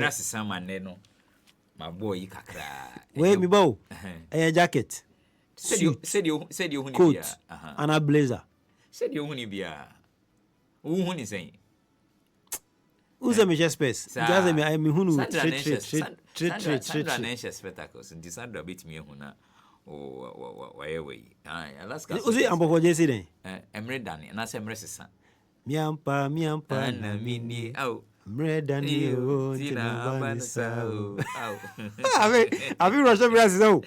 Embrace some and no. My boy kakra. Wait me bow. A jacket. Said you coat and a blazer. Said you honey beer. Who is saying? Who's a major space? Just me, I'm who trade spectacles and Sandra beat me huna. Oh, way. Alaska. Was it Ambo yesterday? I'm read Danny, and I say, Mrs. Miampa, and I mean, oh, Mred Danny, oh, I've been Russian Brazil.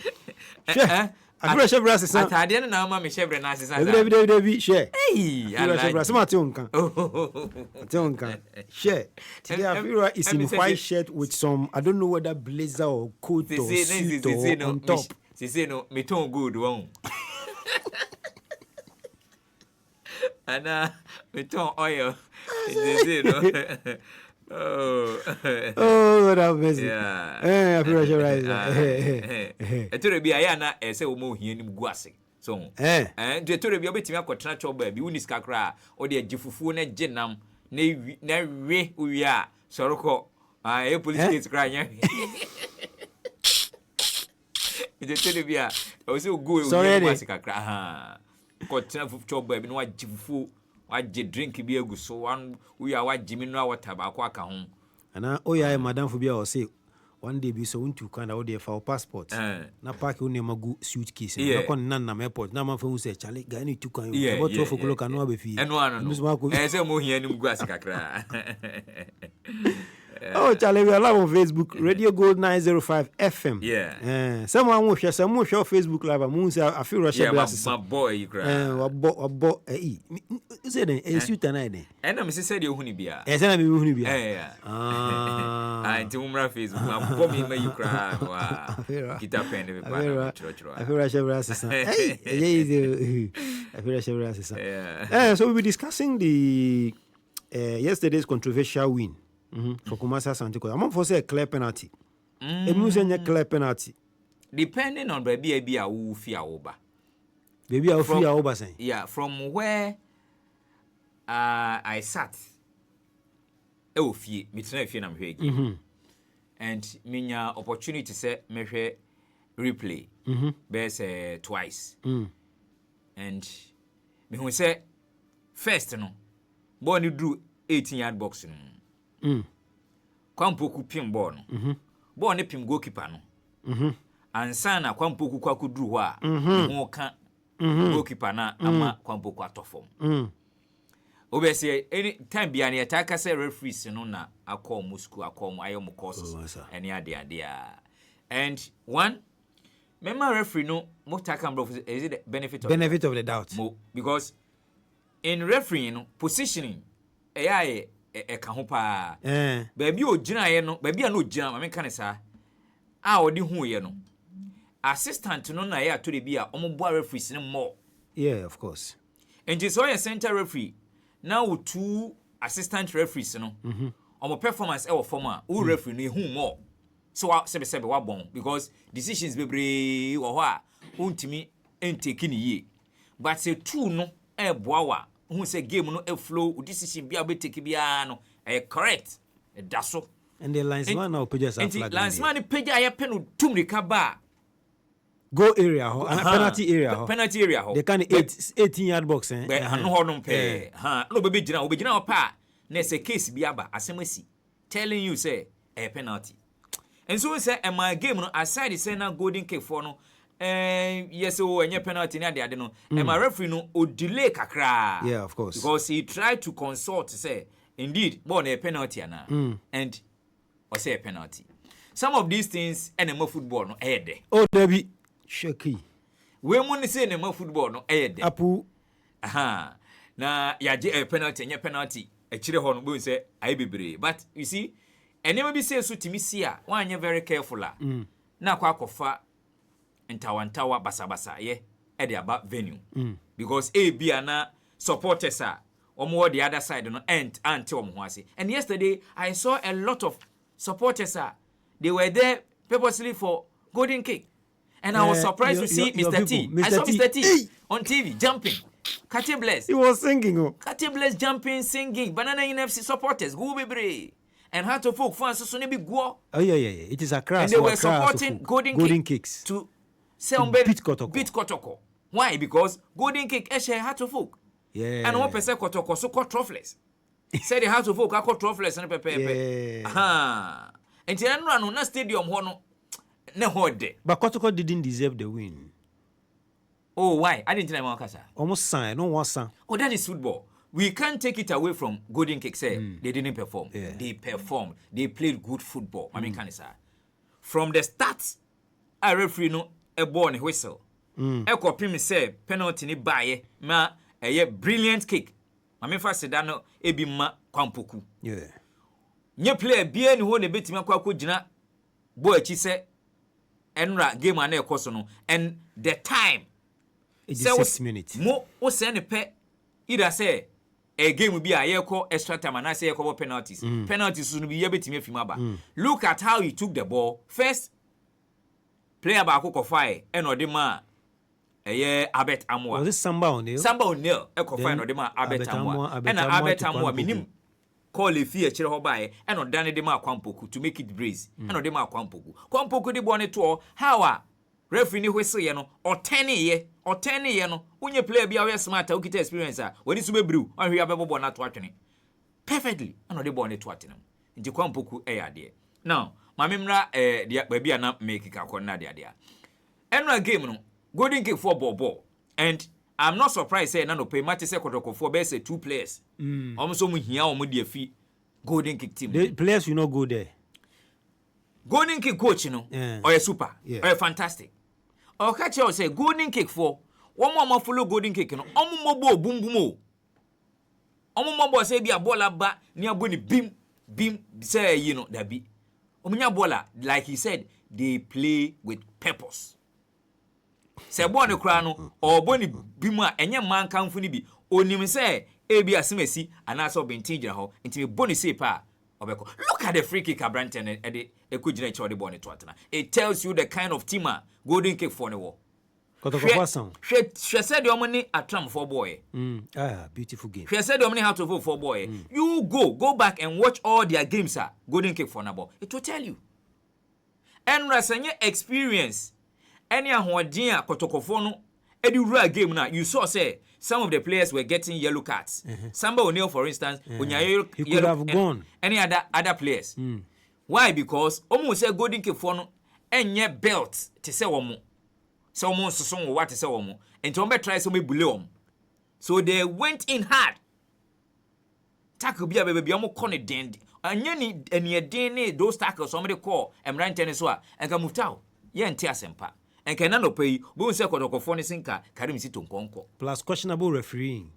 I Russian Brazil. I didn't know Mammy Chevron as every share. Hey, I like Tonka. Tonka. Share. Today, I feel it's in white shirt with some, I don't know whether blazer or coat or suit or on top. She said, no, me too good, won't. And me too oil. Oh, what a mess. Yeah. I feel right. I told you, I say, we move here in Guassi. So, and you told you, be to me, a trouble, be uniscacra, or the Jifufu, Jenam, ne, we are. Soroko, I police crying. It's a telebia. I was so good. Sorry, Massacre. Got enough of trouble, and what Jifu, what drink be a good so one. We are what Jimmy know what tobacco home. And oh, yeah, Madame Fubia or say one day be so into kind of for our passport. Na park only my good suitcase. Yeah, none airport. Now, for who say Charlie, Gani to come. Yeah, about 12 o'clock and no be fee. And one, I say more here in Guasacra. Oh, Charlie, we are live on Facebook, Radio Gold 905 FM. Yeah. Someone will share Facebook live. I feel Russia. My boy, you cry. Is it a suit tonight? And I'm said you hunibia. Yes, I'm hunibia. Yeah. I do my Facebook. My Bobby may you cry. Guitar pen. I feel Russia. I feel Russia. Yeah. So we'll be discussing the yesterday's controversial win. For Kumasa Santico, I'm for say a clear penalty. A museum clear penalty. Depending on baby, I will fear over. Baby, I'll fear over saying. Yeah, from where I sat. Oh, fear, me tonight, fear I'm here. And minya opportunity say measure replay. Best twice. And me who say first no. Born you drew 18-yard boxing. Kwampoku pim ball no. Ball ne pim goalkeeper no. Ansana Kwampoku kwaku drew wa. Ho ka goalkeeper na ama Kwampoku atofom. Obese any time bia na yataka say referees no na akọ musku akọ ayom courses any ade. And one member referee no motaka bro is it the benefit of the doubt. Because in refereeing no positioning AI ka ho pa baby o gina ye no baby a no gina ma me kan sa a odi hu ye no assistant no na ye to the bia ombo referees no more. Yeah, of course. And just so your center referee now two assistant referees no omo performance e wo form who referee no hu more. So sebe wa bon because decisions bebre wo ho a untimi entake ni ye, but say two no e boawa who say game no e flow decision bia be take bia no correct daso. And the linesman now pages are flag. Linesman page aye pen tumrika ba go area ho and penalty area ho they can 18-yard box no ho no pe no be gina pa na say case bia ba asemasi telling you say penalty. And so say my game no aside say na golden kick for no yes enye penalty na de no my referee no o delay kakra. Yeah, of course, because he tried to consult say indeed ball na penalty ana and or say a penalty. Some of these things enema football no de oh debi shaky we mun say enema football no de apu na yaje a penalty enye penalty e kire ho no bo say ayi bebre. But you see enema bi say so timi see a wan very careful na kwa kofa ntawantawa basabasa ye e dey about venue because bia na supporters are omo the other side no anti omo ho ase. And yesterday I saw a lot of supporters they were there purposely for golden kick, and I was surprised to see Mr. T. I saw Mr. T on TV jumping. Kati Bless, he was singing. Kati Bless jumping, singing. Banana NFC supporters, go be brave. and Heart of Oak fans so ne bi go. Oh yeah. It is a crash. And they were supporting Golden Kicks to say beat Kotoko. Why? Because Golden Kick share Heart of Oak. Yeah. And one person Kotoko so called trophless. Say the Heart of Oak are called trophless and pepe. Aha. And then run on a stadium hono ne hode. But Kotoko didn't deserve the win. Oh, why? I didn't know Makasa. Almost sign, no one sign. Oh, that is football. We can't take it away from Golden Kick. Say they didn't perform. Yeah. They performed. They played good football. I mean, can say from the start, I referee no a ball and whistle. I copy me say penalty ni baye ma a brilliant kick. I mean, first that no ebi ma kwampoku. Yeah. Nye player bien who ne beti ma kwa jina boy chi say enra game ane ekoso no and the time. 86 minutes. Mo o say ne pe either say a game be a yeko extra time and I say yeko penalties. Penalties soon be yebetimi afimaba. Look at how he took the ball. First player ba akoko fire and odema Abet Amwa. Was this Samba O'Neil? Samba O'Neil ekofine odema Abet Amwa. And Abet Amwa minim call a fear chire hobae and odane dema kwampoku to make it breeze. And odema kwampoku. Kwampoku di bone to how referee ni whistle ye no or 10 ye no unye player bia we smart ukita experience a wani so bebrew on hwe abebo na to atwene perfectly and ode bone to atenam nti kwampoku ade now mamemra dia ba bia na make ka konna de ade enra game no Golden Kick for ball and I'm not surprised say na no pay match say Kotoko for be say 2 players almost mu hia o mu de fi Golden Kick team the players will not go there. Golden Kick coach no or super or fantastic. O catch you say Golden Kick for one more follow Golden Kick no omo mobo boom boom o. Omo mobo say bi a ball ba ni abo ni bim say you know that be. Omunya baller like he said they play with purpose. Say ball no kra no or boni bim a enye man kanfo ni bi onim say e bi asemasi anaso bentin gira ho nti me boni say pa. Look at the free kick Branton and the Ekujina Chodi Bonnet Twatana. It tells you the kind of team Golden Kick for the war. She said your money at Trump for boy. Beautiful game. She said your money how to vote for boy. You go back and watch all their games Golden Kick for Nabo. It will tell you. And Rasanya experience any ahodia Kotokofono Edura game now. You saw say some of the players were getting yellow cards. Samba O'Neil, for instance, he could have gone. Any other players. Why? Because almost say Golden Kick for no any belt to say one so almost so what to say one and to try some below. So they went in hard. Tackle be a baby almost cornered den. And any day those tackles somebody call and ran tennis and can move out. Yen tia sempa. And can no pay, but say Kotoko sinka, Karim sit on Conco. Plus questionable refereeing.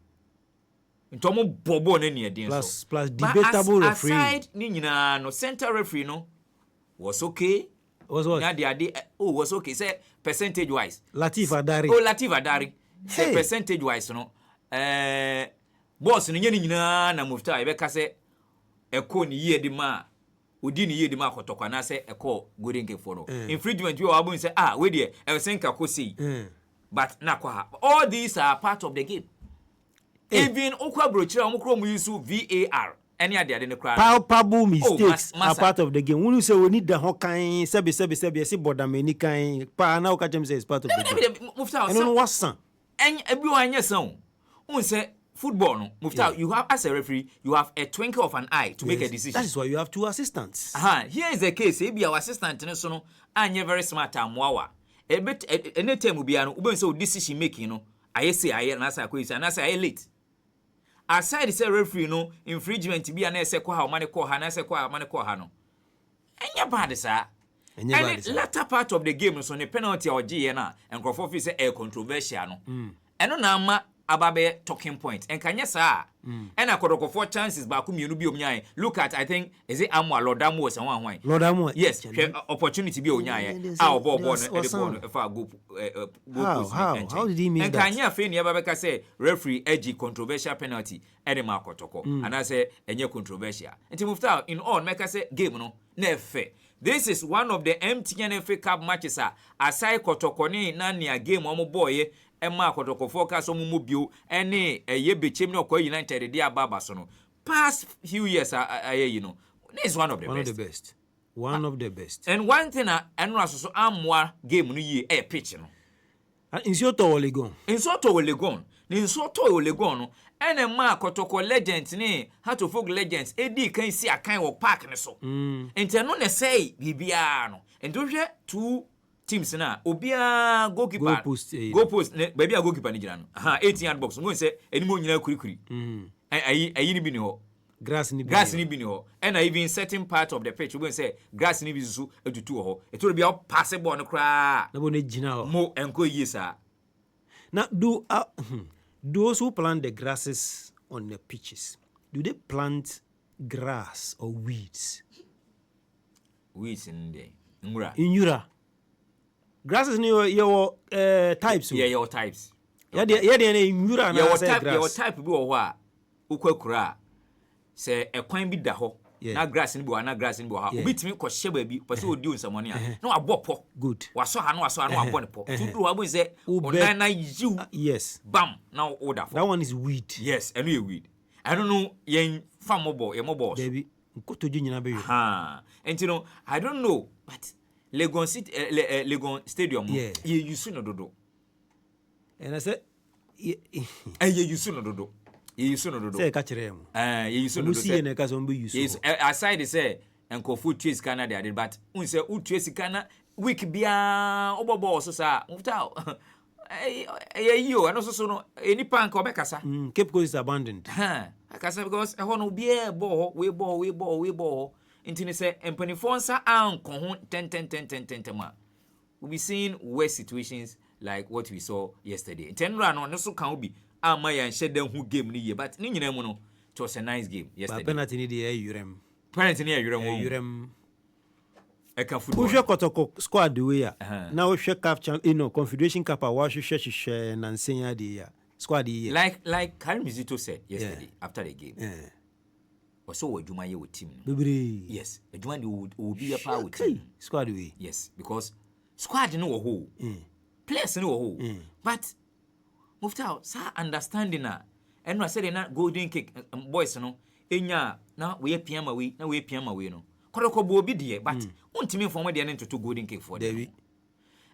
Tomo Bobo any plus debatable refereeing. Aside Nina no center referee no was okay. Was what? Was okay. Say percentage wise. Latif Adari. Oh, Latif Adari. Say percentage wise no. Boss no nyina na mufta ebeka say eko ni ye di ma. Udi ni ye di ma Kotoko na say eko Golden Kick for no. Infringement we abun say we there e senka ko say. But na kwa all these are part of the game. Even okwa brochira omukro mu use VAR any ade the crowd palpable mistakes are part of the game. When you say we need the hokan sebi say border many kind pa na oka say it's part of the game. I don't know what son and everyone yes son who say football no mufta you have as a referee you have a twinkle of an eye to make a decision. That is why you have 2 assistants. Here is the case e be our assistant no so no anye very smart amwawa e bit anytime we no ube say decision making no aye say aye na say akwesi na say aye late. Aside say referee no infringement bi na say kwa ha mane kwa ha na say kwa mane kwa ha no enya bad sa and the latter part of the game so the penalty or GE na enkrofo fi say a controversial no eno na ama ababe talking point and kanya sa and Kotoko 4 chances ba ku mienu bi omnyae. Look at I think is it Amwa Lodamo was one Lodamo yes opportunity bi onyae a ball no e ball no fa go how did he mean and that and kanya fe ne ababeka say referee edgy controversial penalty e ma Kotoko and I say enye controversial enti mufta in all make say game no na fair. This is one of the MTN FA Cup matches aside Kotoko ni na nia game omo boy Emma Kotoko focus on mobile any a ye be chimney or United de ababa so no past few years you know This is one of the best. One of the best. And one thing and so amwa game no ye e pitch no. In Soto or Legon. In Soto or Legon. In Soto or Legon. And a mark or legends ne how to folk legends. Eddie can see a kind of park and so. And Tenone say Bibiano. And do you two teams na obia goalkeeper go post baby a goalkeeper ni gina no 18 yard box mo say eni mo nyina kurikuri ayi ni bi ni ho grass ni bi ni ho and even certain part of the pitch we say grass ni bi susu etutu ho eto bi pass ball no kra na bo ne gina ho mo enko yesa now do those who plant the grasses on the pitches, do they plant grass or weeds in the in Yura? Grasses ni your types. Yeah, your types. Yeah, in Yura na say grass. Your type bi wo ho a ukwakura say e kwan bi da ho na grass ni bi wa na grass ni bi wa ha obitimi ko hye ba bi pese odi onsamone a na wabɔ good waso ha na wabɔ ne po tudu wa bo say odan na you yes bam na order for that one is weed. Yes, and we weed I don't know yen farm mobo ye mobo baby nkotoju nyina be and you know I don't know but Legon City Legon Stadium ye yusu no dodo and I said ye yusu no dodo ye yusu no dodo say ka kire mu ye yusu no dodo say na ka so mbe yusu aside say enkofu trace kana dey but un say u trace kana week bia obobo so sa mfuta yo ano so no eni pank obekasa Cape Coast is abandoned akasa because e ho no bia ball we ball intini say empanifo nsa anko ho 10 ma we be seeing worse situations like what we saw yesterday. Tenra no so kan obi ama yan sheda hu game ni ye but ni nyina mu no it was a nice game yesterday. But penalty ni dey yurem. Penalty ni yurem. E kan football. Wo hwe kotoko squad the way na wo hwe cup confederation cup a wa hwe na nsenya de ya squad ye. Like Karim Zito said yesterday after the game. So adwuma ye with team. Yes, adwuma dey will be a power with team. Squad we. Yes, because squad no wo ho. Players no wo ho. But mufta sa understanding na eno say na golden kick boys no enya na we piama we no. Kodoko bo obi de but untimi form de na to golden kick for them.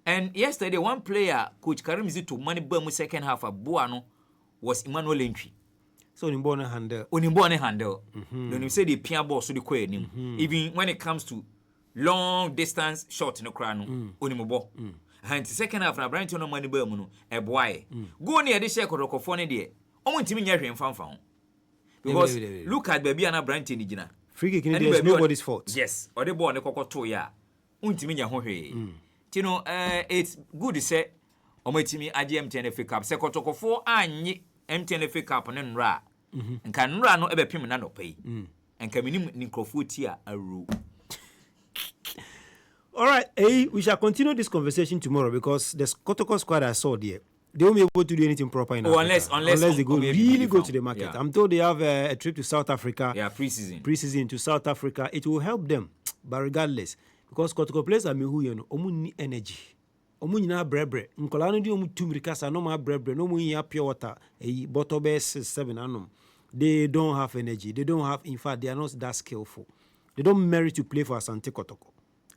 And yesterday one player coach Karim Zito money bam second half aboa no was Emmanuel Entry. So Onimbo na handle. When you say the pia ball so the quay even when it comes to long distance shot no cry no Onimbo. And the second half na Brighton no money bam no e boy. Go near the share kodoko for ne de. Omo ntimi nya hwe mfamfa. Because look at baby na Brighton ni gina. Free kick in there is nobody's fault. Yes, or the ball ne kokoto ya. Untimi nya ho hwe. You know, it's good to say omo ntimi age MTN FA Cup. Se kodoko for anyi MTN FA Cup ne nra. Nka nra no ebe pim na no pay. Nka minim ni nkrofo ti a aru. All right, we shall continue this conversation tomorrow because the Kotoko squad I saw there, they won't be able to do anything proper in Africa. Unless they go to the market. Yeah. I'm told they have a trip to South Africa. Yeah, pre-season to South Africa. It will help them, but regardless, because Kotoko players are who you know, omu ni energy. Omu nyina brebre. Nkola no di omu tumrikasa no ma brebre. No mu nya pure water. Bottle base 7 annum. They don't have energy. They don't have. In fact, they are not that skillful. They don't merit to play for Asante Kotoko.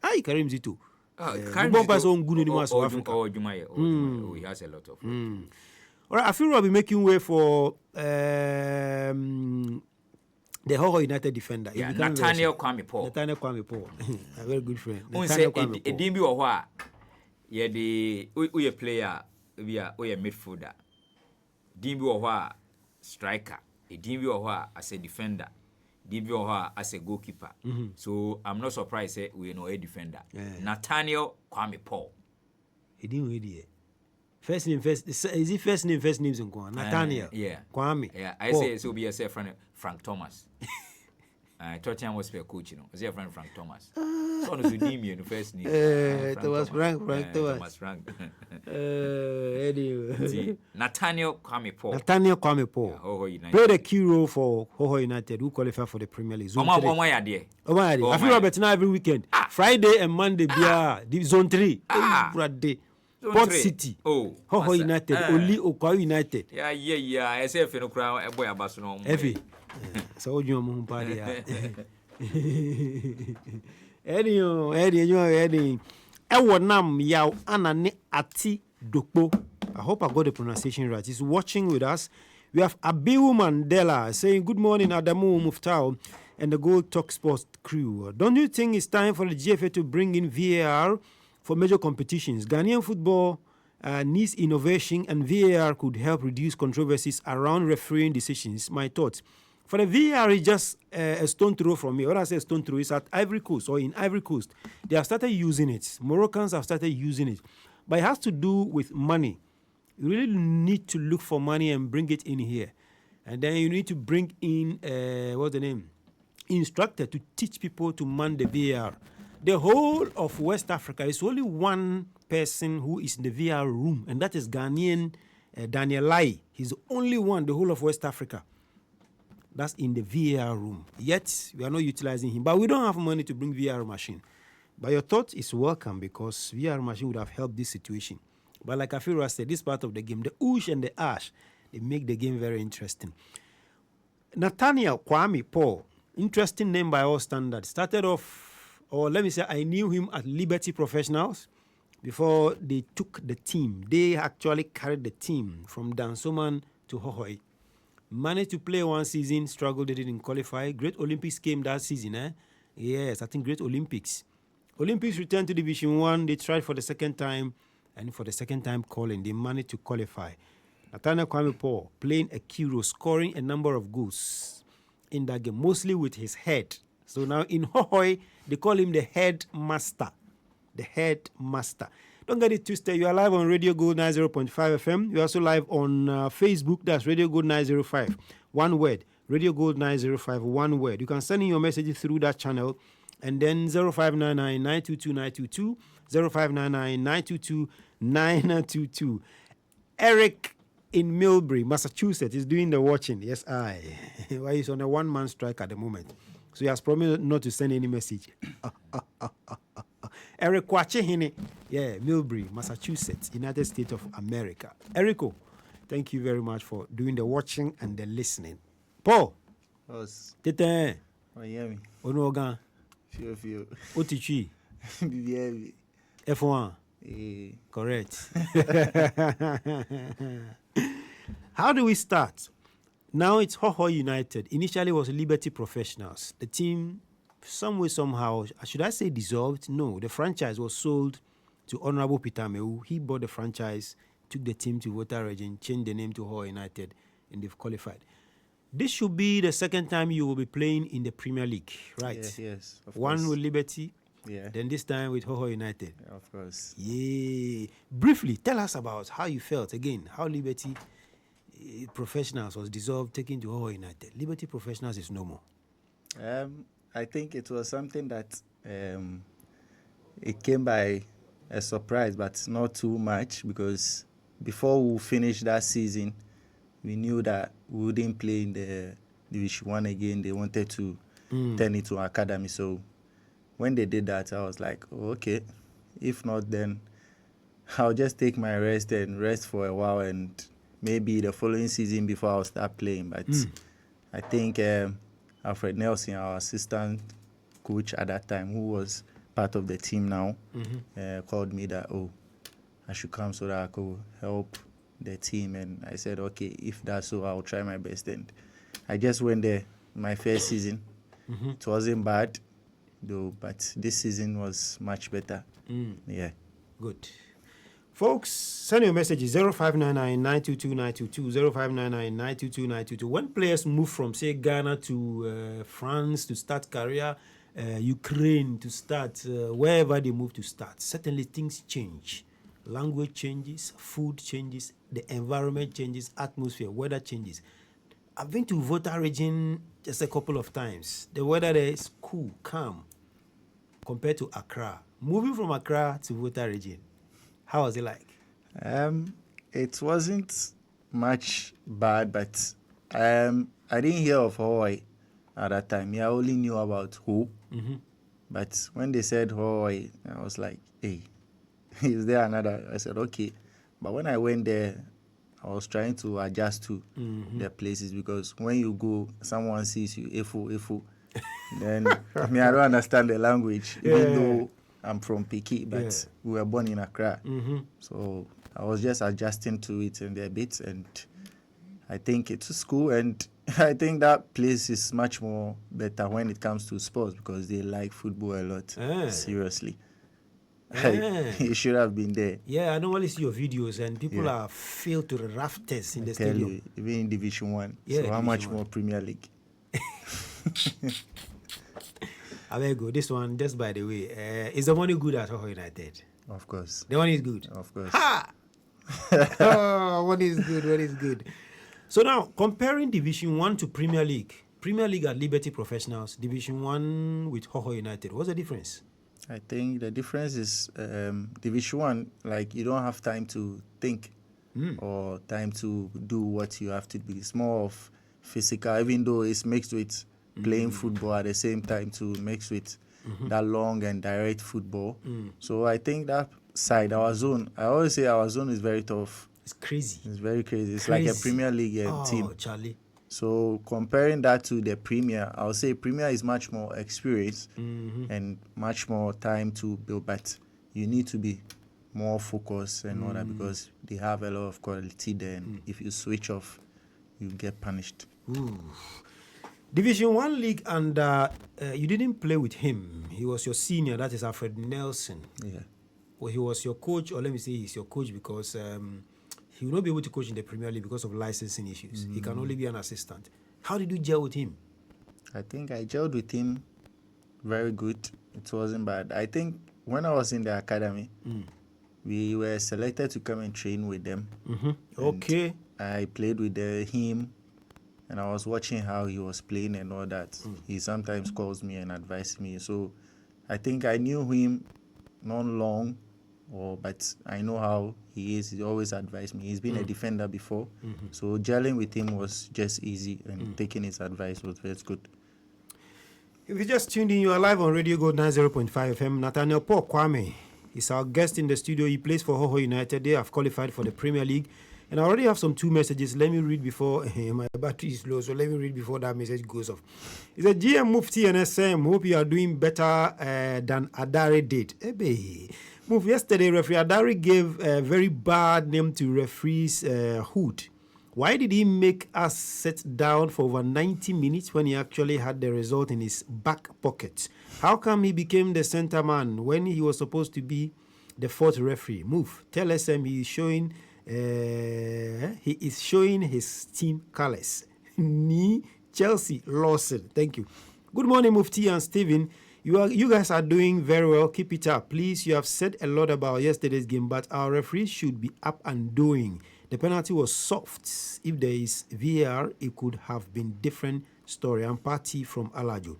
Aye, Karim Zito. Karim Zito. Africa. Oh, he has a lot of. All right, I feel I'll be making way for the Hoho United defender. Yeah, Nathaniel Kwame Paul. A very good friend. Nathaniel Kwame Paul. Edimbi ohwa. Yeah, the player, we are midfielder. Edimbi ohwa striker. Edimbi ohwa as a defender. Edimbi ohwa as a goalkeeper. So I'm not surprised we know a defender. Nathaniel Kwame Paul. Edimbi first name is it first names in Kwame? Nathaniel. Kwame. Yeah, I say so be a friend Frank Thomas. Tottenham was a coach, you know. Was your friend Frank Thomas? So on the name you first name. Thomas Frank Thomas. Anyway. Nathaniel Kwame Paul. Played a key role for Hoho United, who qualified for the Premier League. I feel Robert now every weekend. Friday and Monday, Zone 3. Port City. Hoho United. Oli Okwa United. Yeah. I say if you know, boy, Abasono. So you party. Eddie. Ewo nam yaw anane ati dokpo. I hope I got the pronunciation right. He's watching with us. We have Abiu Mandela saying, good morning, Adamu Muftao and the Gold TalkSport crew. Don't you think it's time for the GFA to bring in VAR for major competitions? Ghanaian football needs innovation, and VAR could help reduce controversies around refereeing decisions. My thoughts. For the VAR is just a stone throw from me. When I say stone throw, it's at Ivory Coast or in Ivory Coast. They have started using it. Moroccans have started using it. But it has to do with money. You really need to look for money and bring it in here. And then you need to bring in, what's the name? Instructor to teach people to man the VAR. The whole of West Africa is only one person who is in the VAR room, and that is Ghanaian Daniel Lai. He's the only one, the whole of West Africa, that's in the VAR room. Yet, we are not utilizing him. But we don't have money to bring VAR machine. But your thought is welcome, because VAR machine would have helped this situation. But like Afira said, this part of the game, the oosh and the ash, they make the game very interesting. Nathaniel Kwame Paul, interesting name by all standards. Started off, or let me say, I knew him at Liberty Professionals before they took the team. They actually carried the team from Dansoman to Hohoi. Managed to play one season, struggled, they didn't qualify. Great Olympics came that season, eh? Yes, I think Great Olympics. Olympics returned to Division 1. They tried for the second time, and for the second time calling, they managed to qualify. Nathaniel Kwame Paul playing a key role, scoring a number of goals in that game, mostly with his head. So now in Hohoi, they call him the headmaster. The headmaster. Don't get it twisted. You are live on Radio Gold 90.5 FM. You're also live on Facebook. That's Radio Gold 905. One word. Radio Gold 905. One word. You can send in your messages through that channel. And then 0599 922 922. 0599 922 922. Eric in Millbury, Massachusetts is doing the watching. Yes, I. Well, he's on a one-man strike at the moment. So he has promised not to send any message. Eric Kwachehine, yeah, Millbury, Massachusetts, United States of America. Erico, thank you very much for doing the watching and the listening. Paul, Tete, Miami, Onogan, Fio, Otichi, BBL, F1, correct. How do we start? Now it's Hoho United. Initially it was Liberty Professionals. The team, some way, somehow, should I say dissolved? No, the franchise was sold to Honorable Peter Meu. He bought the franchise, took the team to Volta Region, changed the name to Hoho United, and they've qualified. This should be the second time you will be playing in the Premier League, right? Yes, of One course. with Liberty, Yeah. then this time with Hoho United. Yeah, of course. Yeah. Briefly, tell us about how you felt, again, how Liberty Professionals was dissolved, taken to Hoho United. Liberty Professionals is no more. I think it was something that it came by a surprise, but not too much, because before we finished that season, we knew that we wouldn't play in the Division 1 again. They wanted to turn it to academy. So when they did that, I was like, oh, okay, if not, then I'll just take my rest for a while, and maybe the following season before I'll start playing. But I think Alfred Nelson, our assistant coach at that time, who was part of the team now, called me that, I should come so that I could help the team. And I said, okay, if that's so, I'll try my best. And I just went there my first season. It wasn't bad, though, but this season was much better. Yeah. Good. Folks, send your messages 0599 922 922, 0599 922 922. When players move from, say, Ghana to France to start career, Ukraine to start, wherever they move to start, certainly things change. Language changes, food changes, the environment changes, atmosphere, weather changes. I've been to Volta region just a couple of times. The weather there is cool, calm, compared to Accra. Moving from Accra to Volta region, how was it like? It wasn't much bad, but I didn't hear of Hawaii at that time. Yeah, I only knew about Hope. But when they said Hawaii, I was like, hey, is there another? I said, okay. But when I went there, I was trying to adjust to the places, because when you go, someone sees you, Efu, Then I mean, I don't understand the language, even though I'm from Piki, but we were born in Accra. So I was just adjusting to it in a bit, and I think it's school, and I think that place is much more better when it comes to sports because they like football a lot. Seriously. You should have been there. Yeah, I normally see your videos, and people are filled to the rafters in the stadium. You, even in Division 1. So how much more Premier League? I will go. This one, just by the way, is the money good at Hoho United? Of course. The one is good? Of course. Ha! Oh, one is good, one is good. So now, comparing Division 1 to Premier League at Liberty Professionals, Division 1 with Hoho United, what's the difference? I think the difference is Division 1, like you don't have time to think or time to do what you have to do. It's more of physical, even though it's mixed with playing football at the same time to mix with that long and direct football. So I think that side, our zone, I always say our zone is very tough. It's crazy. It's very crazy. It's like a Premier League team. Charlie. So comparing that to the Premier, I would say Premier is much more experience and much more time to build. But you need to be more focused and all that because they have a lot of quality there. And if you switch off, you get punished. Ooh. Division 1 league, and you didn't play with him. He was your senior, that is Alfred Nelson. Yeah. Well, he was your coach, or let me say he's your coach because he will not be able to coach in the Premier League because of licensing issues. He can only be an assistant. How did you gel with him? I think I gelled with him very good. It wasn't bad. I think when I was in the academy, we were selected to come and train with them. Okay. I played with him, and I was watching how he was playing and all that. He sometimes calls me and advises me. So I think I knew him not long, but I know how he is. He always advised me. He's been a defender before. So gelling with him was just easy, and taking his advice was very good. If you just tuned in, you are live on Radio Gold 90.5 FM. Nathaniel Kwame is our guest in the studio. He plays for Hoho United. They have qualified for the Premier League. And I already have some 2 messages. Let me read before my battery is low. So let me read before that message goes off. It's a GM Mufti and SM. Hope you are doing better than Adare did. Ebe. Move. Yesterday, referee Adare gave a very bad name to referee's Hood. Why did he make us sit down for over 90 minutes when he actually had the result in his back pocket? How come he became the center man when he was supposed to be the fourth referee? Move. Tell SM he is showing his team colors. Chelsea Lawson. Thank you. Good morning, Mufti and Stephen. You guys are doing very well. Keep it up. Please, you have said a lot about yesterday's game, but our referees should be up and doing. The penalty was soft. If there is VAR, it could have been different story. I'm Party from Alajo.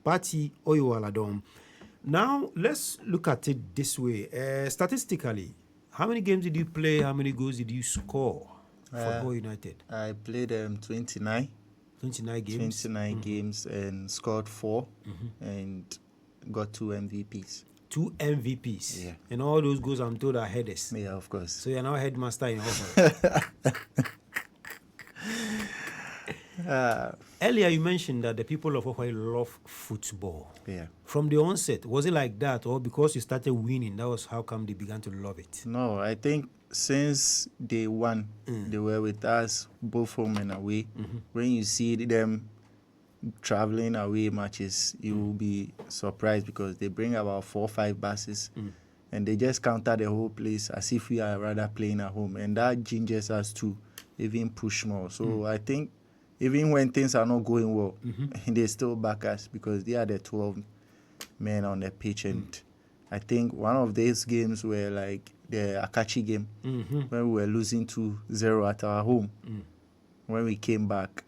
Party Oyoaladom. Now, let's look at it this way. Statistically, how many games did you play? How many goals did you score for Hoho United? I played 29. 29 games? 29 games and scored 4 and got 2 MVPs. 2 MVPs? Yeah. And all those goals, I'm told, are headers? Yeah, of course. So you're now headmaster in Hoho. Earlier, you mentioned that the people of Hoho love football. Yeah. From the onset, was it like that? Or because you started winning, that was how come they began to love it? No, I think since day one, they were with us, both home and away. When you see them traveling away matches, you will be surprised because they bring about 4 or 5 buses and they just counter the whole place as if we are rather playing at home. And that gingers us to even push more. So I think even when things are not going well, they still back us because they are the 12 men on the pitch. And I think one of these games were like the Akachi game when we were losing 2-0 at our home. When we came back,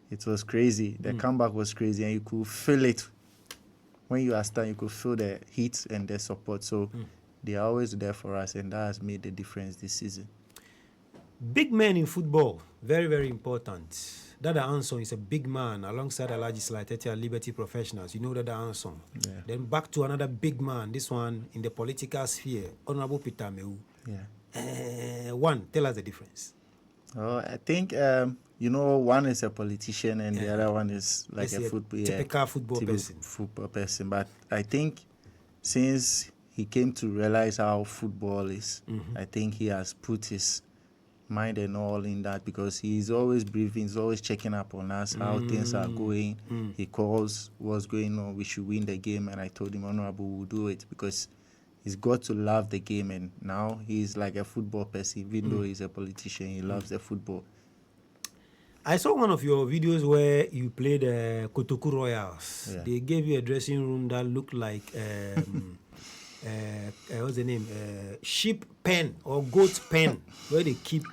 it was crazy. The comeback was crazy, and you could feel it. When you are standing, you could feel the heat and the support. So they are always there for us, and that has made the difference this season. Big men in football, very, very important. Dada Anson is a big man alongside Alhaji Slighteti at Liberty Professionals. You know Dada Anson. Yeah. Then back to another big man, this one in the political sphere, Honorable Peter Meu. Yeah. Tell us the difference. I think one is a politician and the other one is like typical football person. But I think since he came to realize how football is, I think he has put his mind and all in that, because he's always briefing, he's always checking up on us, how things are going. He calls what's going on, we should win the game, and I told him, Honorable, we'll do it, because he's got to love the game, and now he's like a football person. Even though he's a politician, he loves the football. I saw one of your videos where you played Kotoku Royals. Yeah. They gave you a dressing room that looked like what's the name? Sheep pen or goat pen, where they keep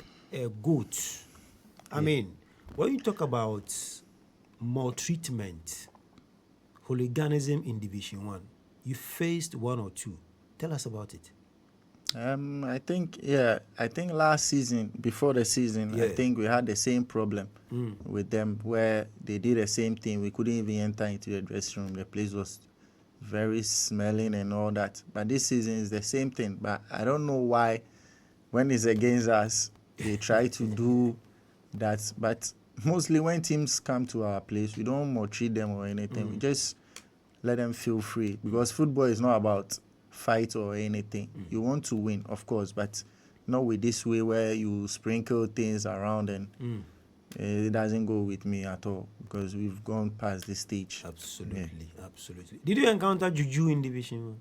goats. I mean, when you talk about maltreatment, hooliganism in Division 1, you faced one or two. Tell us about it. I think last season, before the season, I think we had the same problem with them, where they did the same thing. We couldn't even enter into the dressing room. The place was very smelling and all that. But this season is the same thing. But I don't know why, when it's against us, they try to do that. But mostly when teams come to our place, we don't maltreat them or anything. We just let them feel free, because football is not about fight or anything. You want to win, of course, but not with this way where you sprinkle things around, and it doesn't go with me at all, because we've gone past this stage. Absolutely. Did you encounter juju in Division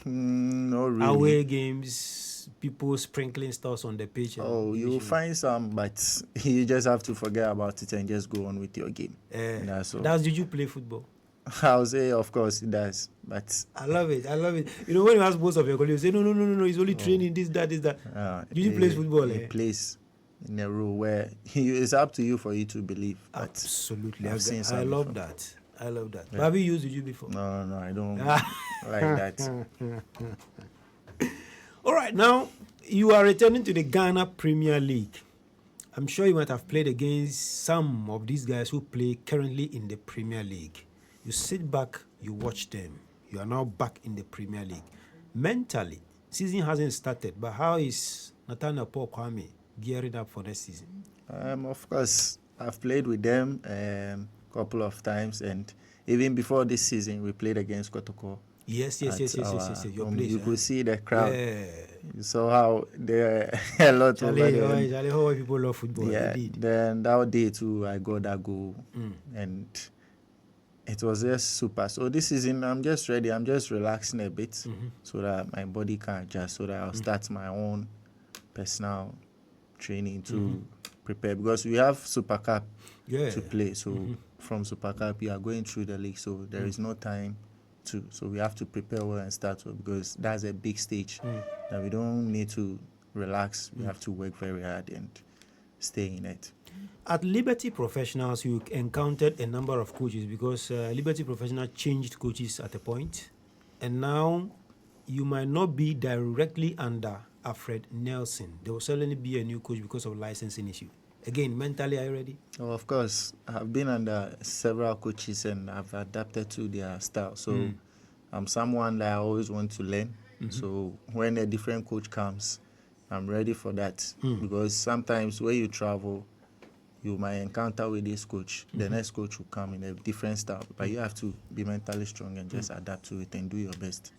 1? Not really. Away games, people sprinkling stuff on the pitch. Oh, you'll find some, but you just have to forget about it and just go on with your game. Does juju play football? I'll say, of course, it does. But I love it. You know, when you ask most of your colleagues, you say, no, he's only training, this, that. Did you play football? He plays in a role where it's up to you for you to believe. Absolutely. I love that. But have you used juju before? No, I don't like that. All right, now you are returning to the Ghana Premier League. I'm sure you might have played against some of these guys who play currently in the Premier League. You sit back, you watch them. You are now back in the Premier League. Mentally, season hasn't started, but how is Nathaniel Kwame gearing up for next season? Of course, I've played with them a couple of times, and even before this season, we played against Kotoko. Yes. Your place, you could see the crowd. Yeah. You saw how there are a lot of how people love football. Yeah. Then that day too, I got that goal, and it was just super. So this season, I'm just ready. I'm just relaxing a bit so that my body can adjust, so that I'll start my own personal training to prepare. Because we have Super Cup to play. So from Super Cup, we are going through the league. So there is no time to. So we have to prepare well and start well, because that's a big stage that we don't need to relax. We have to work very hard and stay in it. At Liberty Professionals, you encountered a number of coaches, because Liberty Professional changed coaches at a point, and now you might not be directly under Alfred Nelson. There will certainly be a new coach because of licensing issue. Again, mentally, are you ready? Oh, of course. I've been under several coaches and I've adapted to their style. So I'm someone that I always want to learn. So when a different coach comes, I'm ready for that. Because sometimes when you travel, you might encounter with this coach. The next coach will come in a different style. But you have to be mentally strong and just adapt to it and do your best.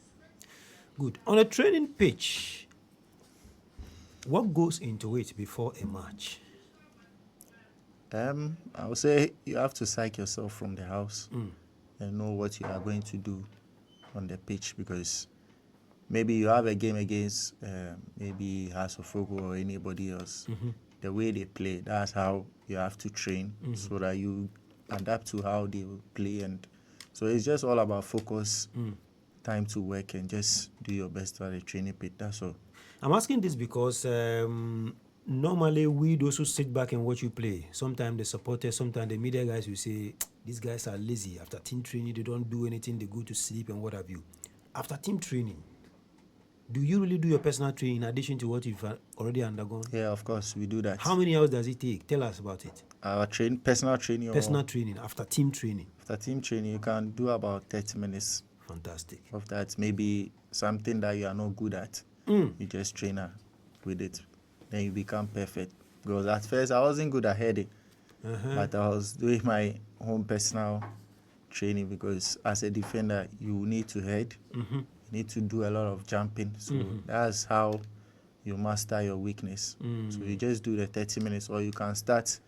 Good. On a training pitch, what goes into it before a match? I would say you have to psych yourself from the house and know what you are going to do on the pitch, because maybe you have a game against maybe House of Fogo or anybody else. The way they play, that's how you have to train so that you adapt to how they will play. And so it's just all about focus, time to work, and just do your best at the training pit. That's all. I'm asking this because normally we those who sit back and watch you play, sometimes the supporters, sometimes the media guys will say, these guys are lazy. After team training, they don't do anything. They go to sleep and what have you. After team training, do you really do your personal training in addition to what you've already undergone? Yeah, of course, we do that. How many hours does it take? Tell us about it. Our personal training? Personal training, after team training. After team training, you can do about 30 minutes. Fantastic. Of that, maybe something that you are not good at. You just train with it. Then you become perfect. Because at first I wasn't good at heading, but I was doing my own personal training because as a defender, you need to head. You need to do a lot of jumping. So that's how you master your weakness. So you just do the 30 minutes, or you can start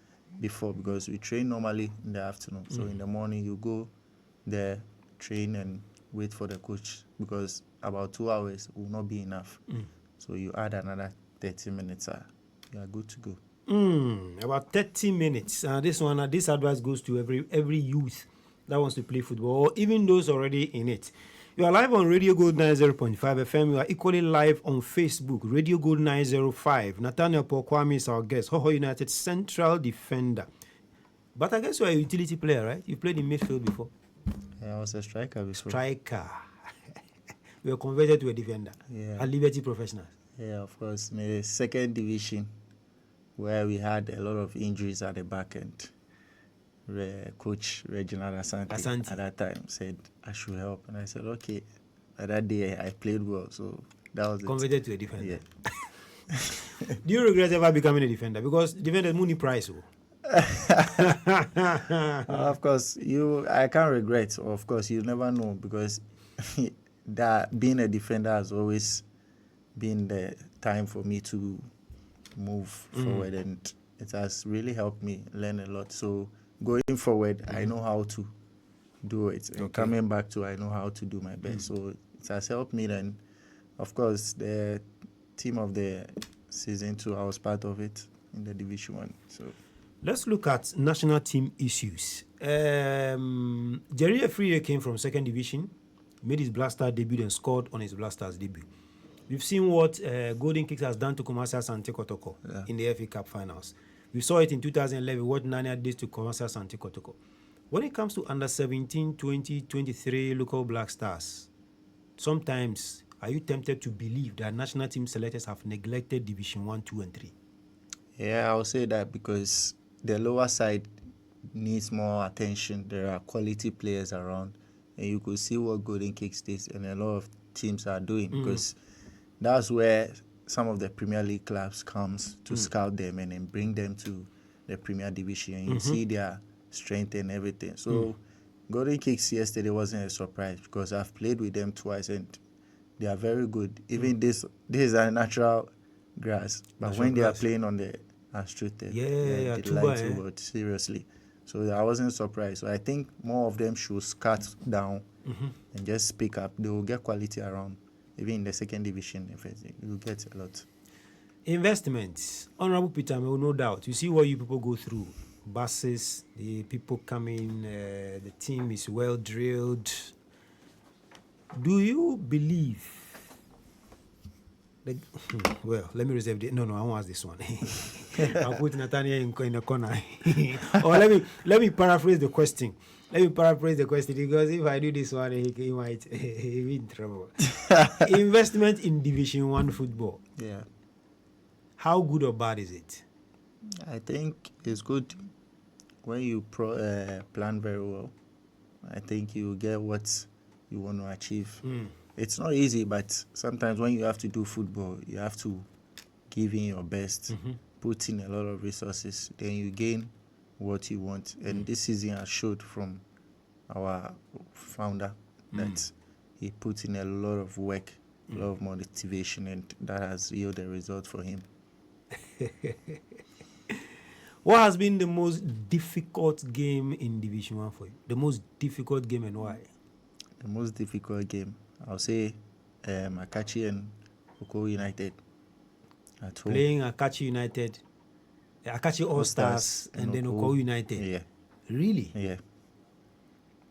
before, because we train normally in the afternoon. So in the morning, you go there, train, and wait for the coach, because about 2 hours will not be enough. So you add another 30 minutes, you are good to go. About 30 minutes. This advice goes to every youth that wants to play football, or even those already in it. You are live on Radio Gold 90.5 FM. You are equally live on Facebook, Radio Gold 905. Nathaniel Kwame is our guest, Hoho United central defender. But I guess you are a utility player, right? You played in midfield before. Yeah, I was a striker before. Striker. You were converted to a defender. Yeah. At Liberty Professionals. Yeah, of course. In the second division, where we had a lot of injuries at the back end. Coach Reginald Asante at that time said I should help, and I said okay. But that day I played well, so that was converted to a defender. Yeah. Do you regret ever becoming a defender? Because defender money price. Of course, I can't regret. Of course, you never know, because that being a defender has always been the time for me to move forward, and it has really helped me learn a lot. So going forward, I know how to do it. And coming back to, I know how to do my best. So it has helped me. Then, of course, the team of the season 2, I was part of it in the Division 1. So let's look at national team issues. Jerry Afriye came from second division, made his Black Star debut and scored on his Black Stars debut. We've seen what Golden Kicks has done to Kumasi Asante Kotoko in the FA Cup finals. We saw it in 2011, what Nanya did to Kumasi Asante Kotoko. When it comes to under 17, 20, 23 local Black Stars, sometimes are you tempted to believe that national team selectors have neglected Division 1, 2, and 3? Yeah, I'll say that because the lower side needs more attention. There are quality players around, and you could see what Golden Kicks did and a lot of teams are doing, because that's where some of the Premier League clubs comes to scout them and then bring them to the Premier Division, and you see their strength and everything. So Golden Kicks yesterday wasn't a surprise, because I've played with them twice and they are very good. Even this is a natural grass, but Natural when they grass. are playing on the AstroTurf, Yeah, they Tuba, like to watch, seriously. So I wasn't surprised. So I think more of them should cut down and just speak up. They will get quality around. Even in the second division, if you will get a lot. Investments. Honorable Peter, no doubt. You see what you people go through. Buses, the people coming, the team is well drilled. Do you believe? Well, let me reserve it. No, I won't ask this one. I'll put Nathaniel in the corner. Or let me paraphrase the question. Because if I do this one, he might be in trouble. Investment in Division 1 football. Yeah. How good or bad is it? I think it's good when you plan very well. I think you get what you want to achieve. It's not easy, but sometimes when you have to do football, you have to give in your best, put in a lot of resources, then you gain what you want. And this season has showed from our founder that he put in a lot of work, a lot of motivation, and that has yielded a result for him. What has been the most difficult game in Division 1 for you? The most difficult game, and why? The most difficult game, I'll say Akachi and Oko United at home. Playing Akachi United, Akachi All-Stars, and then Oko United. Yeah. Really? Yeah.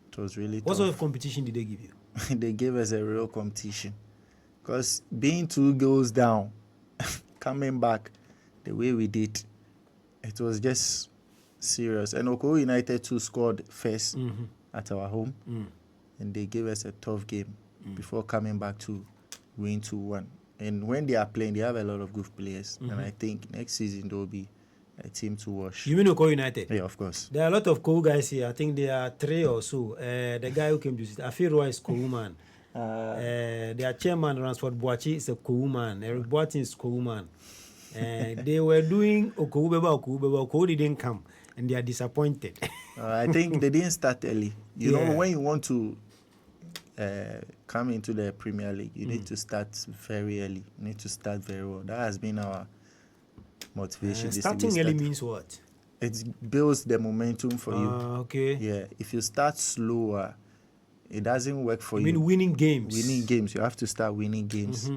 It was really tough. What sort of competition did they give you? They gave us a real competition. Because being 2 goals down, coming back the way we did, it was just serious. And Oko United too scored first at our home. And they gave us a tough game before coming back to win 2-1. And when they are playing, they have a lot of good players. And I think next season there will be a team to watch. You mean Oko United? Yeah, of course. There are a lot of cool guys here. I think there are 3 or so. The guy who came to sit, Afirwa is cool man. Their chairman, Ransford Boachi, is a cool man. Eric Boatin is cool man. They were doing Okoubeba didn't come, and they are disappointed. I think they didn't start early. You know, when you want to come into the Premier League, you need to start very early. You need to start very well. That has been our motivation. Starting early means what? It builds the momentum for you. Okay. Yeah. If you start slower, it doesn't work for you. I mean, winning games. Winning games. You have to start winning games.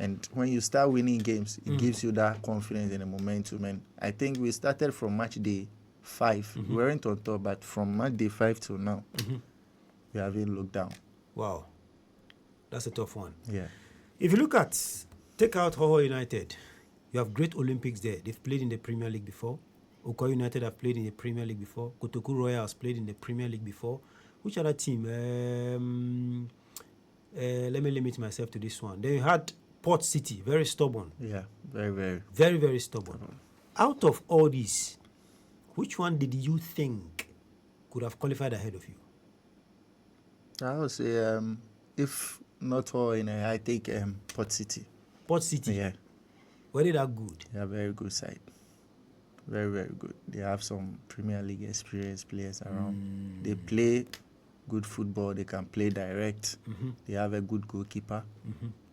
And when you start winning games, it gives you that confidence and the momentum. And I think we started from match day 5. We weren't on top, but from match day 5 till now, we haven't looked down. Wow. That's a tough one. Yeah. If you take out Hoho United, you have great Olympics there. They've played in the Premier League before. Okoye United have played in the Premier League before. Kotoku Royal has played in the Premier League before. Which other team? Let me limit myself to this one. Then you had Port City, very stubborn. Yeah, very, very. Very, very stubborn. Out of all these, which one did you think could have qualified ahead of you? I would say, if not all in I think Port City. Port City? Yeah. Were they that good? They are a very good side. Very, very good. They have some Premier League experienced players around. They play good football. They can play direct. They have a good goalkeeper.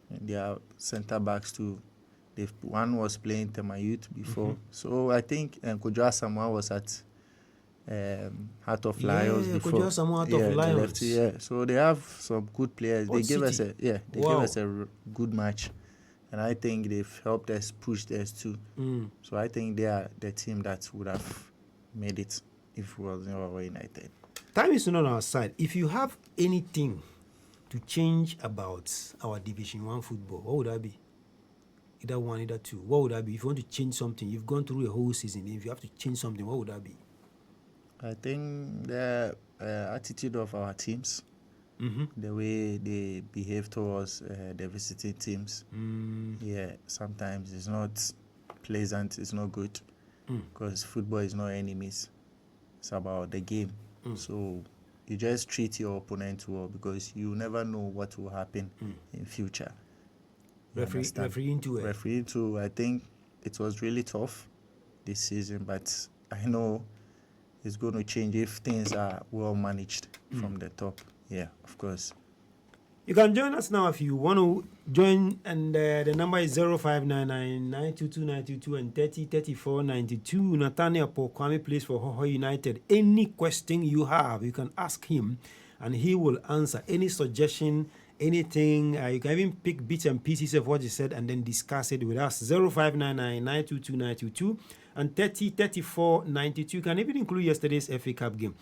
And they are centre backs too. One was playing Tema Youth before. So I think Kojo Asamoah was at Heart of Lions before. Kojo Asamoah Heart of Lions. Lefty, so they have some good players. Port They gave us City. gave us a good match. And I think they've helped us push theirs too. So I think they are the team that would have made it if it was Hoho United. Time is not on our side. If you have anything to change about our Division 1 football, what would that be? Either one, either two. What would that be? If you want to change something, you've gone through a whole season. If you have to change something, what would that be? I think the attitude of our teams, the way they behave towards the visiting teams, sometimes it's not pleasant, it's not good, because football is not enemies. It's about the game. So you just treat your opponent well, because you never know what will happen in future. Refereeing too, I think it was really tough this season, but I know it's going to change if things are well managed from the top. Yeah, of course. You can join us now if you want to join, and the number is 0599 922 922 and 3034 92. Nathaniel Kwame plays for Hoho United. Any question you have, you can ask him, and he will answer. Any suggestion, anything, you can even pick bits and pieces of what he said and then discuss it with us. 0599 922 922 and 3034 92. You can even include yesterday's FA Cup game.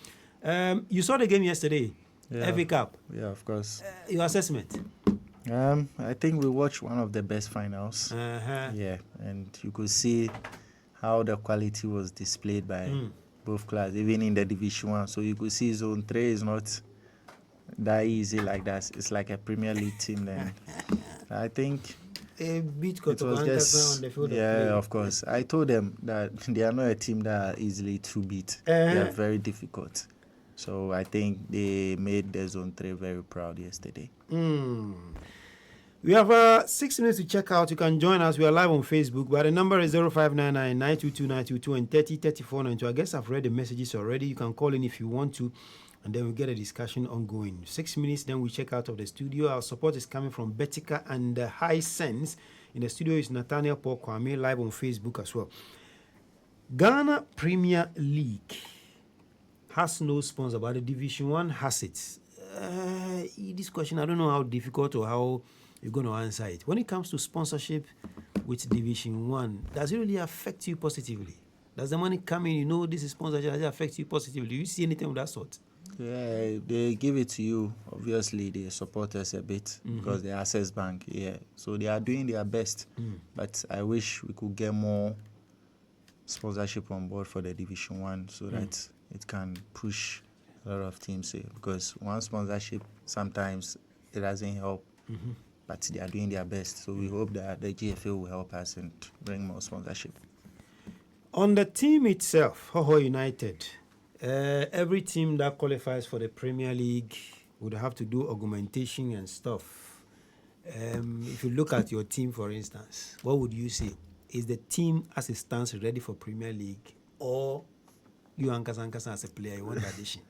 You saw the game yesterday. FA Cup. Yeah, of course. Your assessment? I think we watched one of the best finals. Yeah, and you could see how the quality was displayed by both clubs, even in the Division 1. So you could see Zone 3 is not that easy like that. It's like a Premier League team then. I think it was just, on the field of course. I told them that they are not a team that are easily to beat. They are very difficult. So I think they made the Zone 3 very proud yesterday. We have 6 minutes to check out. You can join us. We are live on Facebook, but the number is 0599 922 922 and 3034 92. I guess I've read the messages already. You can call in if you want to, and then we get a discussion ongoing. 6 minutes, then we check out of the studio. Our support is coming from Betica and High Sense. In the studio is Nathaniel Kwame, live on Facebook as well. Ghana Premier League has no sponsor, but the Division 1 has it. This question, I don't know how difficult or how you're going to answer it. When it comes to sponsorship with Division 1, does it really affect you positively? Does the money come in, this is sponsorship, does it affect you positively? Do you see anything of that sort? Yeah, they give it to you. Obviously, they support us a bit because the Access Bank, so they are doing their best. But I wish we could get more sponsorship on board for the Division 1 so that it can push a lot of teams because one sponsorship sometimes it doesn't help, but they are doing their best. So we hope that the GFA will help us and bring more sponsorship. On the team itself, Hoho United, every team that qualifies for the Premier League would have to do augmentation and stuff. If you look at your team, for instance, what would you say? is the team as it stands ready for Premier League, or you Ankasa as a player, you want the addition?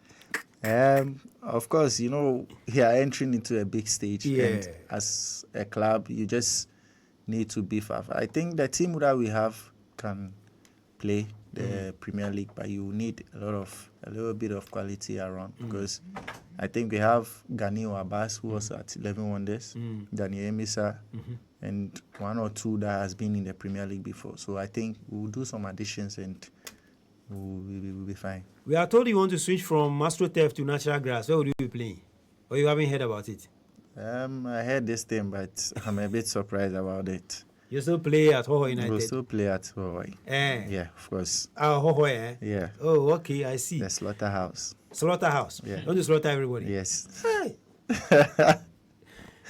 Of course, you are entering into a big stage, Yeah. and as a club, you just need to beef up. I think the team that we have can play the Premier League, but you need a little bit of quality around, because I think we have Ganil Abbas, who was at 11 Wonders, Daniel Emisa, and one or two that has been in the Premier League before. So I think we'll do some additions and we'll be fine. We are told you want to switch from AstroTurf to natural grass. Where would you be playing? Or you haven't heard about it? I heard this thing, but I'm a bit surprised about it. You still play at Hoho United? We'll still play at Hoho. Yeah, of course. Hoho, eh? Yeah. Oh, okay, I see. The slaughterhouse. Slaughterhouse? Yeah. Don't you slaughter everybody? Yes. Hey.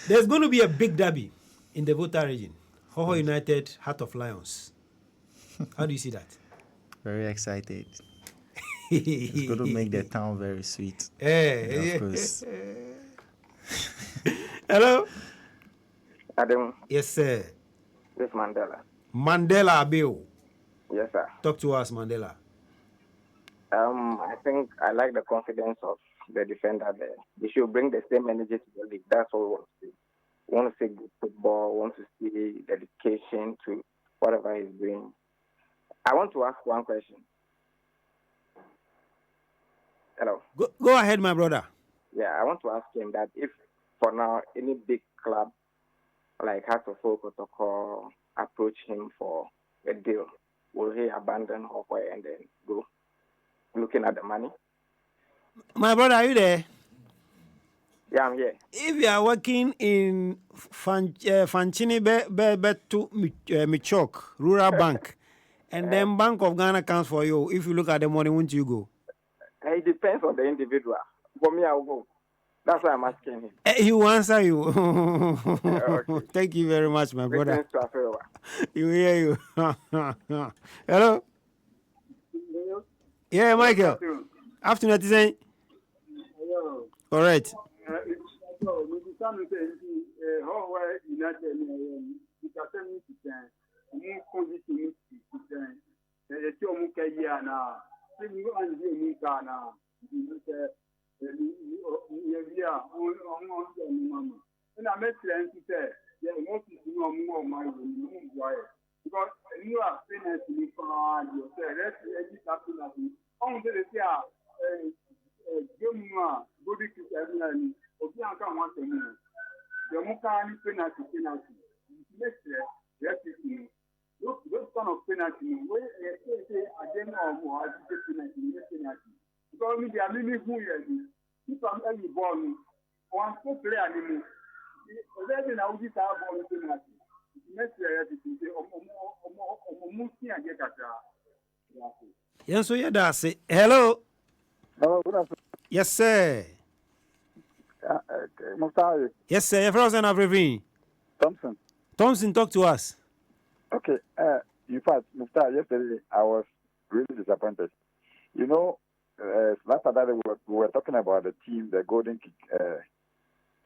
There's going to be a big derby in the Volta region. Hoho United, Heart of Lions. How do you see that? Very excited. It's going to make the town very sweet. Hey. Of course. Hello? Adam. Yes, sir. This Mandela. Mandela Abiu. Yes, sir. Talk to us, Mandela. I think I like the confidence of the defender there. They should bring the same energy to the league. That's all we want to see. We want to see good football. We want to see dedication to whatever he's doing. I want to ask one question. Hello. Go ahead, my brother. Yeah, I want to ask him that if, for now, any big club like Heart of Oak Protocol approach him for a deal, will he abandon Hawkeye and then go looking at the money? My brother, are you there? Yeah, I'm here. If you are working in Fanchini Betu Michok, Rural Bank, and then Bank of Ghana comes for you, if you look at the money, won't you go? It depends on the individual. For me, I'll go. That's why I'm asking him. He will answer you. Okay. Thank you very much, my brother. To Afewa. You hear you. Hello? Yeah, Michael. Afternoon, Atizen. Hello. All right. Yes, so yeah, that's it. Hello. Hello, good afternoon. Yes, sir. Mukhtar. Yes, sir. Your friends and everything. Thompson. Thompson, talk to us. Okay. In fact, Mukhtar, yesterday I was really disappointed. You know, last Saturday we were talking about the team, the Golden Kick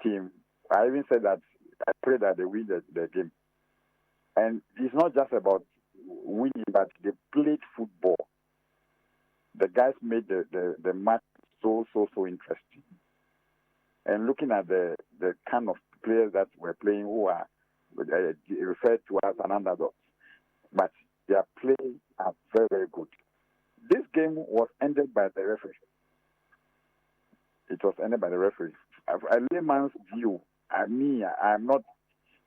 team. I even said that I pray that they win the game. And it's not just about winning, but they played football. The guys made the match so interesting. And looking at the kind of players that were playing, who are referred to as an underdog, but their play are very, very good. This game was ended by the referee. It was ended by the referee. A layman's view, I'm not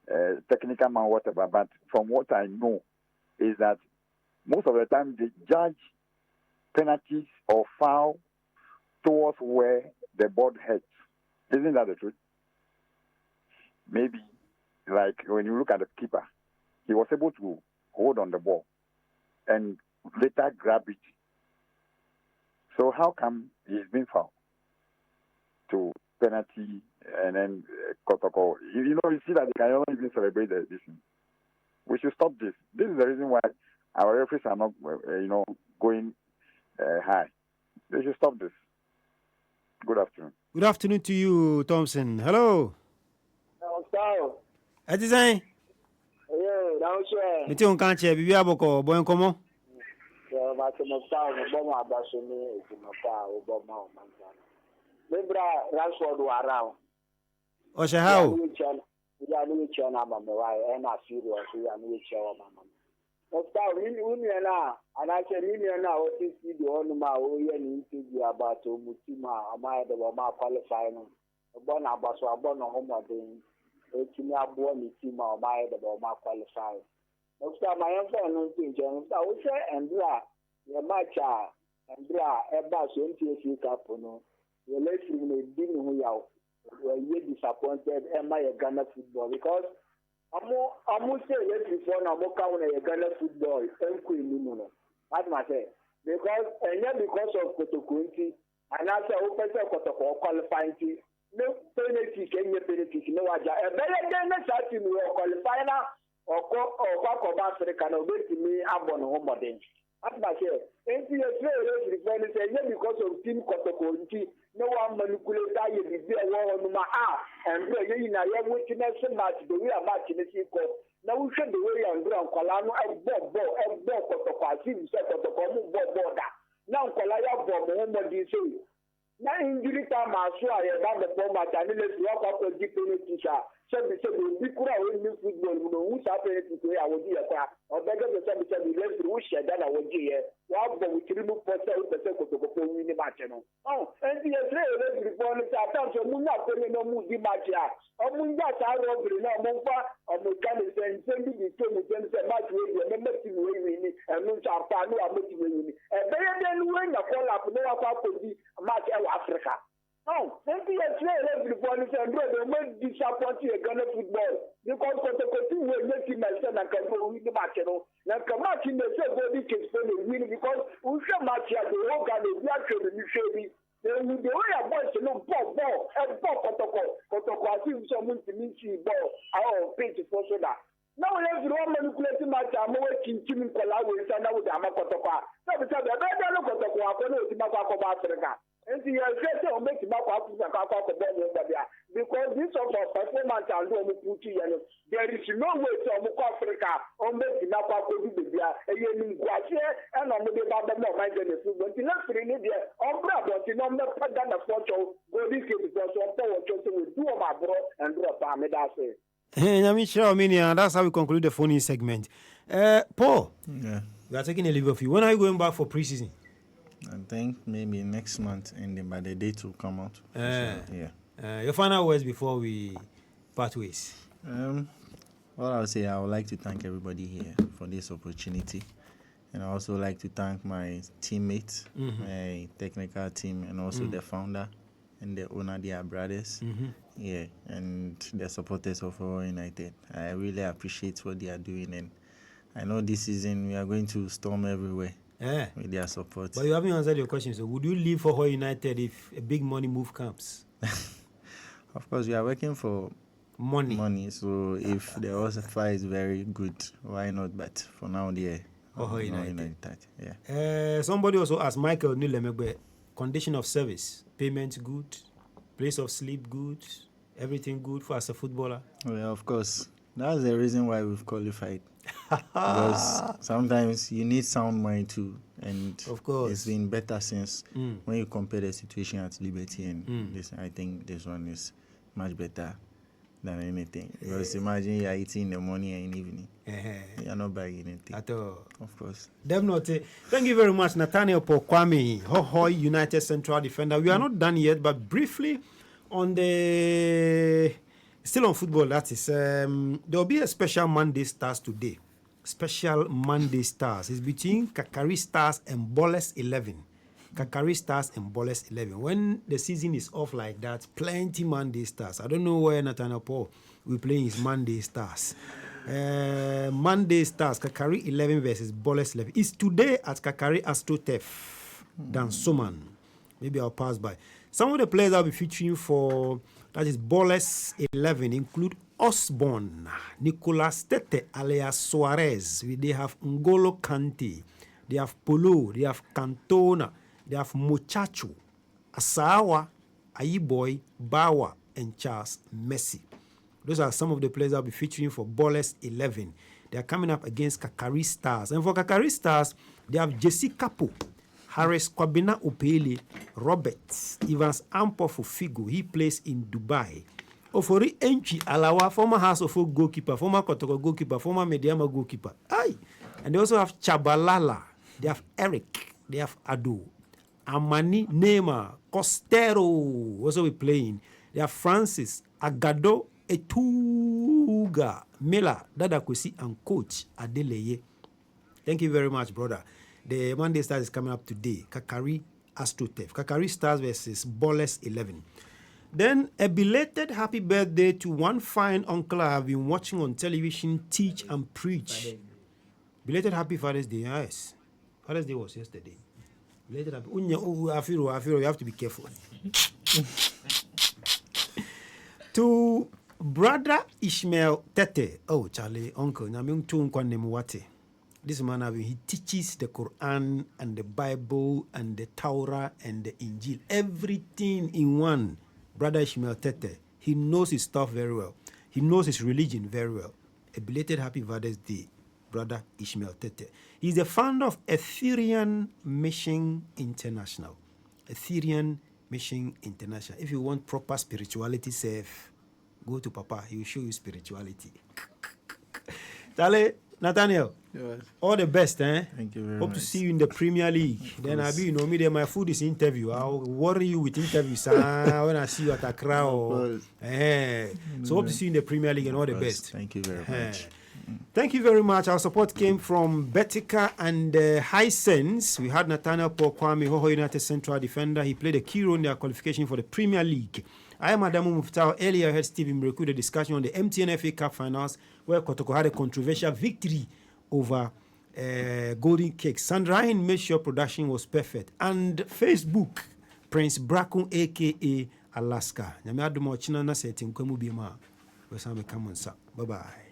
a technical man, whatever, but from what I know is that most of the time they judge penalties or foul towards where the board heads. Isn't that the truth? Maybe, like when you look at the keeper, he was able to hold on the ball and later grab it. So how come he's been fouled to penalty and then Kotoko? You see that they cannot even celebrate this. We should stop this. This is the reason why our referees are not, going high. They should stop this. Good afternoon. Good afternoon to you, Thompson. Hello. Hello. Atizen. Yeah. now share. Me too can't share bibi aboko boy nkomo. So ma se mo ta o bo ma ba so ni e mo ta o bo ma o man ta. Me bra Rashford wa ra. O she how? Ya ni che na ma me wa e na serious ya ni che wa ma. No ta uni na ana che ni na o ti si di onu ma o ye ni interview about o mutima ama de bo ma qualify no. Bo na abaso abo no ho modern. E ti ni abo ni team ma ama de bo ma qualify. No ta ma yan fa no ti nje no ta o che Andrea ye match Andrea e ba so nti e cup no. Ye le ti ni di ni hu ya o. We disappointed and my Ghana football because I'm say let before now more count Ghana football and Queen no. That's my say because because of Kotokunti and after open Kotoko qualifying no penalty can you penalty no waja a better than that team will qualify now or Africa no wait me abon home modern. That's my say. And the referee say because of team Kotokunti no one manipulate that you be a war on my and you know you're witness match the way a match in the sequel. Now we should the way and ground Colano a bob set of the common border. Now Colaya bomb Muhammad say. Now injury time I saw about the format and let's walk up a deep teacher. So we said we could have win football who's happening to I would be a car or better than some let's wish that I would be here. Well, but we can remove for the second to go win the match. Oh, and the let's report it at times. So we're not going to move the match. Or we got our over now, Monfa, or we can send the two with them, match with the member to win and lose our family. And better than win a call up, no one could be a match in Africa. Oh, thank you. Everybody and brother, when disappointed Ghana football because Kotokotu will make him myself and can go win the match. Now, come out in the same body can spend a win because we should match at the whole Ghana, we are trading the Chevy. Then the way I want to know ball, and Kotoko, I think someone to meet you ball, our page for soda. Now, let's run manipulating match. I'm working team in Kolawi and now with Amakotoko. So, because the better look at Kotoko, I'm going to Mako Africa. And the effect of making because this of our performance and there is no way to Africa or making up a good baby and on the Baba no mind in the food. But let's really there on Brabant, you know, not put down the photo, go this is also power with two of my bro and drop Amedase. I'm sure, that's how we conclude the phone segment. Paul, Yeah. We are taking a leave of you. When are you going back for preseason? I think maybe next month, ending by the date will come out. Yeah. Your final words before we part ways. Well, I'll say I would like to thank everybody here for this opportunity. And I also like to thank my teammates, my technical team, and also the founder and the owner, they are brothers. Yeah, and the supporters of All United. I really appreciate what they are doing. And I know this season we are going to storm everywhere. With their support. But you haven't answered your question. So, would you leave for All United if a big money move comes? Of course, we are working for money. So, if the offer is very good, why not? But for now, All United. Yeah. Somebody also asked Michael Nilemegbe, condition of service, payment good, place of sleep good, everything good for as a footballer. Well, of course, that's the reason why we've qualified. Because sometimes you need sound mind too, and of course it's been better since when you compare the situation at Liberty and this. I think this one is much better than anything. Because imagine you are eating in the morning and in the evening, you are not buying anything at all. Of course. Definitely. Thank you very much, Nathaniel Kwame, Hohoi United Central Defender. We are not done yet, but briefly on the. Still on football, that is. There will be a special Monday Stars today. Special Monday Stars. It's between Kakari Stars and Boles 11. Kakari Stars and Boles 11. When the season is off like that, plenty Monday Stars. I don't know where Nathaniel Paul will play his Monday Stars. Monday Stars, Kakari 11 versus Boles 11. It's today at Kakari Astrotef, Dan Soman. Maybe I'll pass by. Some of the players I'll be featuring for. That is Boles 11 include Osborne, Nicolas Tete, alias Suarez. They have N'Golo Kante, they have Polo, they have Cantona, they have Mochacho, Asawa, Ayiboy, Bawa, and Charles Messi. Those are some of the players I'll be featuring for Boles 11. They are coming up against Kakari Stars. And for Kakari Stars, they have Jesse Kapo, Harris Kwabena Opele, Roberts, Evans Ampo for Figo. He plays in Dubai. Ofori Enchi Alawa, former House of Folk goalkeeper, former Kotoko goalkeeper, former Mediama goalkeeper. Aye. And they also have Chabalala. They have Eric. They have Ado. Amani Neymar. Costero. Also be playing. They have Francis. Agado. Etuga. Mela. Dadakwesi and Coach Adeleye. Thank you very much, brother. The Monday Stars is coming up today. Kakari Astrotef. Kakari Stars versus Ballers 11. Then a belated happy birthday to one fine uncle I have been watching on television teach and preach. Belated happy Father's Day, yes. Father's Day was yesterday. Belated happy. Afiro, you have to be careful. To brother Ishmael Tete. Oh, Charlie, uncle. This man, he teaches the Quran and the Bible and the Torah and the Injil. Everything in one. Brother Ishmael Tete, he knows his stuff very well. He knows his religion very well. A belated happy Father's Day, Brother Ishmael Tete. He's the founder of Ethereum Mission International. Ethereum Mission International. If you want proper spirituality safe, go to Papa. He will show you spirituality. Charlie, Nathaniel, Yes. all the best, eh? Thank you very Hope much. to see you in the Premier League. Then Abi, you know me, then my food is interview. I'll worry you with interviews when I see you at Accra. So hope to see you in the Premier League and all the best. Thank you very much. Thank you very much. Our support came from Betica and Hisense. We had Nathaniel Kwame, Hoho United Central Defender. He played a key role in their qualification for the Premier League. I am Adamu Muftao. Earlier, I heard Stephen Mreku the discussion on the MTN FA Cup finals, where Kotoko had a controversial victory over Golden Cake. Sandra Hine made sure production was perfect. And Facebook, Prince Brakun, a.k.a. Alaska. Bye-bye.